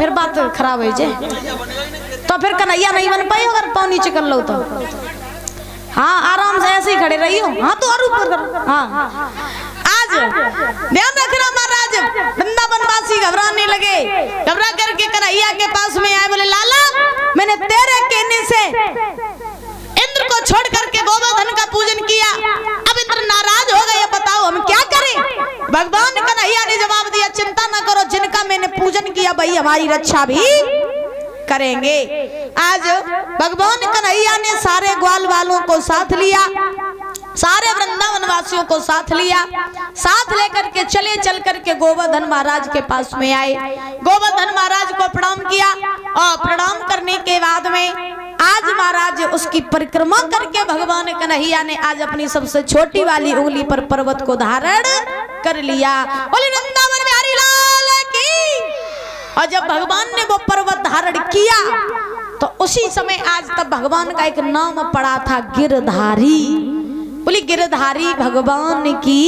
फिर बात खराब हो जाए, तो फिर कन्हैया नहीं बन पाई अगर पाँव नीचे कर लो तो। हाँ आराम से ऐसे ही खड़े रहियो। हाँ तो और ऊपर करो। हाँ आज ध्यान रखना महाराज, वृंदावन वासी घबराने लगे। घबरा करके कन्हैया के पास में आए, बोले लाला मैंने तेरे कहने से इंद्र को छोड़ करके गोवर्धन का पूजन किया, अब इंद्र नाराज हो गए, बताओ हम क्या करें। भगवान कन्हैया ने जवाब दिया, चिंता न करो, जिनका मैंने पूजन किया वही हमारी रक्षा भी करेंगे। आज भगवान कन्हैया ने सारे ग्वाल वालों को साथ लिया, सारे वृंदावन वासियों को साथ लिया, साथ लेकर के चल करके गोवर्धन महाराज के पास में आए। गोवर्धन महाराज को प्रणाम किया और प्रणाम करने के बाद में आज महाराज उसकी परिक्रमा करके भगवान कन्हैया ने आज अपनी सबसे छोटी वाली उंगली पर पर्वत को धारण कर लिया। बोले वृंदावन बिहारी लाल की। और जब भगवान ने वो पर्वत धारण किया तो उसी समय आज तब भगवान का एक नाम पड़ा था गिरधारी। बोली गिरधारी भगवान की,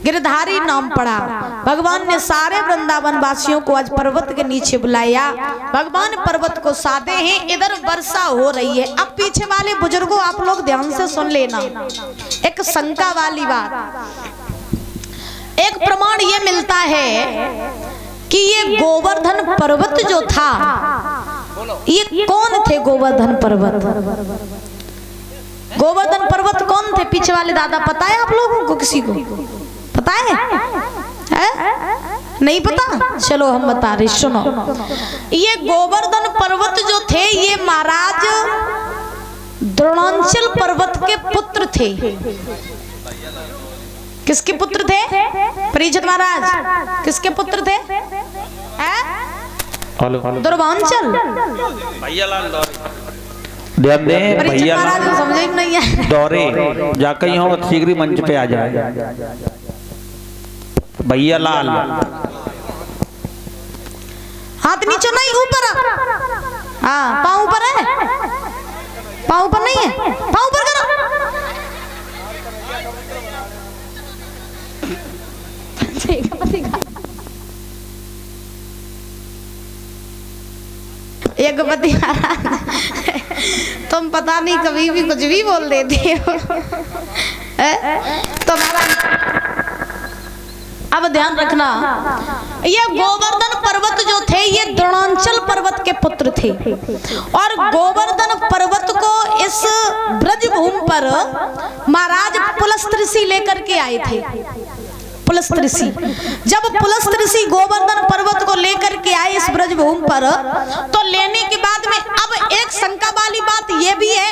गिरधारी नाम पड़ा। भगवान ने सारे वृंदावन वासियों को आज पर्वत के नीचे बुलाया। भगवान पर्वत को साधे हैं, इधर वर्षा हो रही है। अब पीछे वाले बुजुर्गों आप लोग ध्यान से सुन लेना, एक शंका वाली बात। एक प्रमाण ये मिलता है कि ये गोवर्धन पर्वत जो था, ये कौन थे गोवर्धन पर्वत? गोवर्धन पर्वत कौन थे? पीछे वाले दादा पता है आप लोगों को? किसी को पता है? नहीं पता? चलो हम बता रहे, सुनो। ये गोवर्धन पर्वत जो थे ये महाराज द्रोणांचल पर्वत के पुत्र थे। किसके पुत्र थे? परीक्षित महाराज किसके पुत्र थे? द्रोणांचल। ध्यान दें भैया महाराज समझ ही नहीं है। दौरे जाकर यहाँ शीघ्र ही मंच पे आ जाए। भैया लाल हाथ नीचे नहीं, ऊपर। हाँ पाँव ऊपर है, पाँव ऊपर नहीं है, पाँव ऊपर करो। एक पति तुम पता नहीं कभी भी कुछ भी बोल देते हो। तुम्हारा अब ध्यान रखना, ये गोवर्धन पर्वत जो थे ये द्रोणांचल पर्वत के पुत्र थे। और गोवर्धन पर्वत को इस ब्रजभूमि पर महाराज पुलस्त्य ऋषि लेकर के आए थे। पुलस्त्य ऋषि, जब पुलस्त्य ऋषि गोवर्धन पर्वत को लेकर के आए इस ब्रजभूमि पर, तो लेने के बाद में अब एक शंका वाली बात यह भी है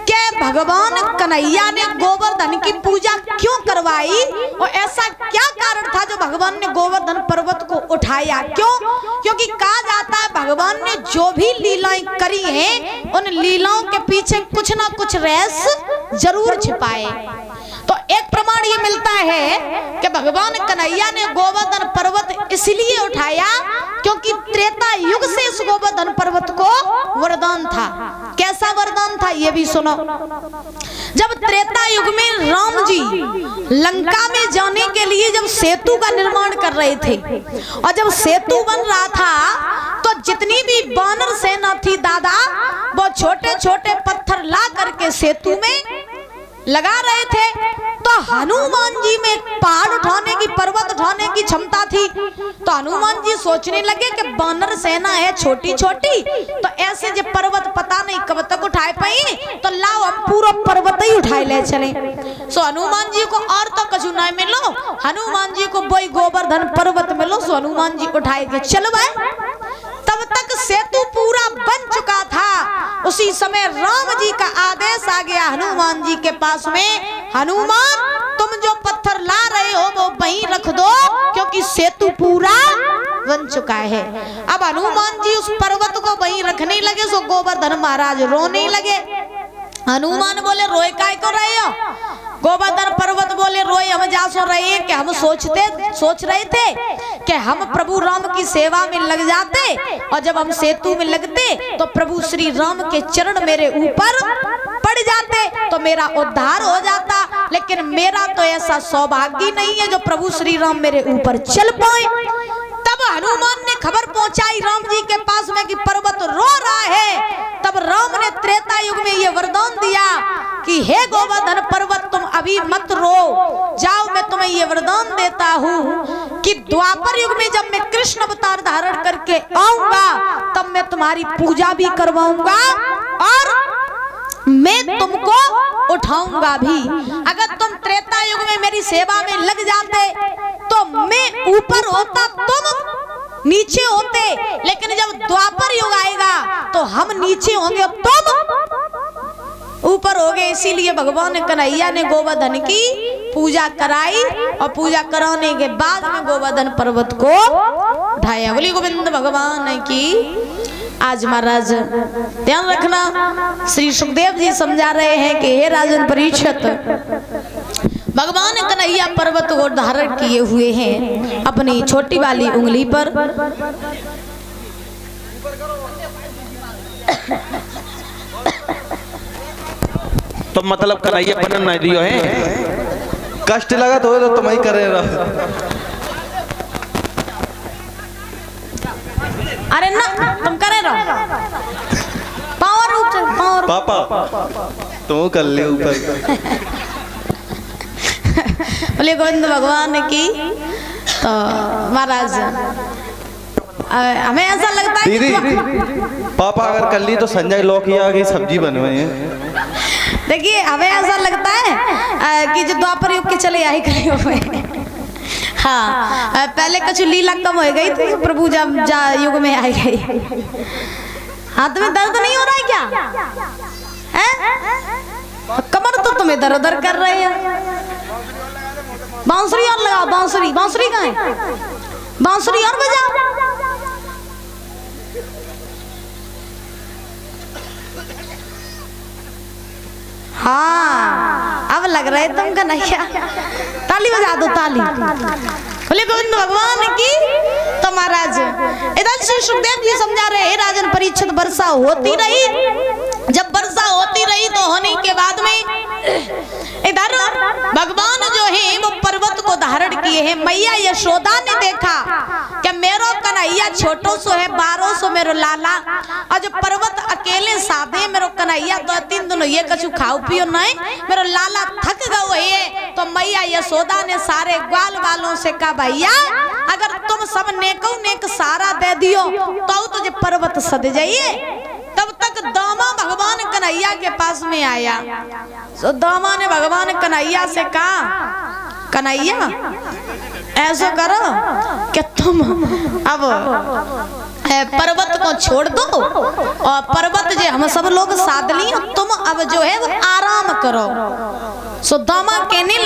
कि भगवान कन्हैया ने गोवर्धन की पूजा क्यों करवाई और ऐसा क्या कारण था जो भगवान ने गोवर्धन पर्वत को उठाया? क्यों? क्योंकि कहा जाता है भगवान ने जो भी लीलाएं करी हैं उन लीलाओं के पीछे कुछ ना कुछ रहस्य जरूर छिपाए। तो एक प्रमाण ये मिलता है कि भगवान कन्हैया ने गोवर्धन पर्वत इसलिए उठाया क्योंकि त्रेता युग से इस गोवर्धन पर्वत को वरदान था। कैसा वरदान था ये भी सुनो। जब त्रेता युग में राम जी लंका में जाने के लिए जब सेतु का निर्माण कर रहे थे और जब सेतु बन रहा था तो जितनी भी वानर सेना थी दादा, वो छोटे छोटे पत्थर ला करके सेतु में लगा रहे थे। तो हनुमान जी में पहाड़ उठाने की, पर्वत उठाने की क्षमता थी। तो हनुमान जी सोचने लगे कि वानर सेना है छोटी छोटी, तो ऐसे जो पर्वत पता नहीं कब तक उठाए पाए, तो लाओ हम पूरा पर्वत ही उठाए ले चले। सो हनुमान जी को और तो कछु नहीं मिलो, हनुमान जी को वही गोवर्धन पर्वत मिलो। सो हनुमान जी उठाए के चलो भाई। तब तक सेतु पूरा बन चुका था। उसी समय राम जी का आदेश आ गया हनुमान जी के पास में, हनुमान तुम जो पत्थर ला रहे हो वो वहीं रख दो क्योंकि सेतु पूरा बन चुका है। अब हनुमान जी उस पर्वत को वहीं रखने लगे। सो गोवर्धन महाराज रोने लगे। हनुमान बोले रोए काय को रहे हो? गोवर्धन पर्वत बोले रोए हम जा सो रहे हैं कि हम सोच रहे थे कि हम प्रभु राम की सेवा में लग जाते और जब हम सेतु में लगते तो प्रभु श्री राम के चरण मेरे ऊपर पड़ जाते तो मेरा उद्धार हो जाता। लेकिन मेरा तो ऐसा सौभाग्य नहीं है जो प्रभु श्री राम मेरे ऊपर चल पाए। तब जब हनुमान ने खबर पहुंचाई राम जी के पास में कि पर्वत रो रहा है, तब राम ने त्रेता युग में ये वरदान दिया कि हे गोवर्धन पर्वत तुम अभी मत रो, जाओ मैं तुम्हें ये वरदान देता हूँ कि द्वापर युग में जब मैं कृष्ण अवतार धारण करके आऊंगा तब मैं तुम्हारी पूजा भी करवाऊंगा और मैं तुमको उठाऊंगा भी। अगर तुम त्रेता युग में मेरी सेवा में लग जाते तो मैं ऊपर होता, तुम नीचे होते, लेकिन जब द्वापर युग आएगा तो हम नीचे होंगे, तुम ऊपर हो गए। इसीलिए भगवान कन्हैया ने गोवर्धन की पूजा कराई और पूजा कराने के बाद में गोवर्धन पर्वत को उठाया। बोली गोविंद भगवान की। आज महाराज ध्यान रखना, श्री सुखदेव जी समझा रहे हैं कि हे राजन परीक्षित, भगवान कन्हैया पर्वत को धारण किए हुए हैं अपनी छोटी वाली उंगली पर। तो मतलब कन्हैया बनन नहीं दियो है, कष्ट लगा तो तुम ही करे रहो। अरे ना तुम करे रहो, पावर ऊपर पावर। पापा तू कर ले ऊपर। बोले गोविंद भगवान की। तो महाराज हमें ऐसा लगता है दीदी पापा अगर कर ली तो संजय लौकिया की सब्जी बनवाई है। देखिए हमें ऐसा लगता है कि जो द्वापर युग के चले आई करे हुए। हाँ पहले कछु लीला कम हो गई थी, प्रभु जब युग में आई गई। हाथ में दर्द नहीं हो रहा है क्या? है? कमर तो तुम्हें दर्द दर्द कर रहे हैं। बांसुरी और लगाओ, बांसुरी, बांसुरी कहाँ है? बांसुरी और बजाओ। हाँ अब लग रहा है तुम कन्हैया। ताली बजा दो, ताली। बोले गोविंद भगवान की। तो महाराज इधर श्री सुखदेव जी समझा रहे हैं राजन परीक्षित, वर्षा होती रही। जब वर्षा होती रही तो होने के बाद में इधर भगवान जो है वो पर्वत को धारण किए हैं। मैया यशोदा ने देखा कि मेरो कन्हैया छोटो सो है, 12 सो मेरो लाला, और जो पर्वत अकेले साधे मेरो कन्हैया 2-3 दिन ये कछु खाओ पियो नहीं, मेरो लाला थक गए है। तो मैया यशोदा ने सारे ग्वाल वालों से कहा भैया अगर तुम सब नेको नेक सारा दे दियो तो तुझे पर्वत सद जाइए। तब तक दामा भगवान कन्हैया के पास में आया। तो दामा ने भगवान कन्हैया से कहा कन्हैया ऐसा करो कि तुम अब पर्वत को छोड़ दो और पर्वत जो हम सब लोग साध ली, तुम अब जो है वो आराम करो। सो दामा कहने